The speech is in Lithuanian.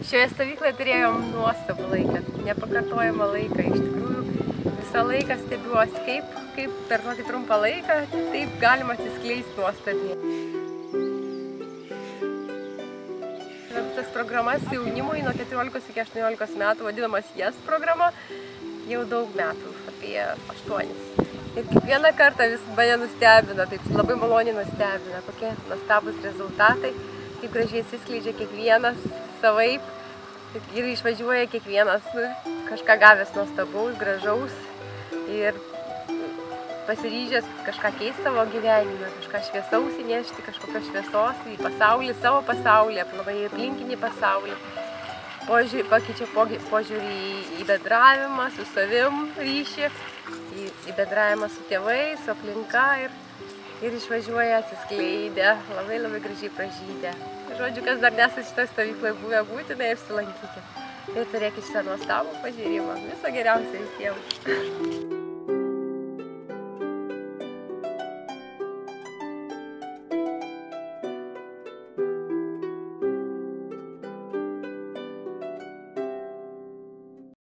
Šioje stovykloje turėjom nuostabų laiką, nepakartojamą laiką. Iš tikrųjų, visą laiką stebiuosi, kaip per tokį trumpą laiką taip galima atsiskleisti nuostabiai. Tas programas jaunimui nuo 14 iki 18 metų, vadinamas JES programa, jau daug metų, apie 8. Ir kiekvieną kartą vis mane nustebina, taip labai maloniai nustebina, kokie nuostabūs rezultatai, kaip gražiai atsiskleidžia kiekvienas savaip ir išvažiuoja kiekvienas kažką gavęs nuostabaus, gražaus ir pasiryžęs kažką keisti savo gyvenime, kažką šviesaus įnešti, kažkokios šviesos į pasaulį, savo pasaulį, aplamai aplinkinį pasaulį. Pakeičia požiūrį į bendravimą, su savim ryšį, į bendravimą su tėvais, su aplinka ir išvažiuoja atsiskleidę, labai gražiai pražydę. Žodžiu, kas dar nesate šitoje stovykloje buvę, būtinai apsilankykite. Ir turėkite šitą nuostabų patyrimą. Viso geriausio visiems.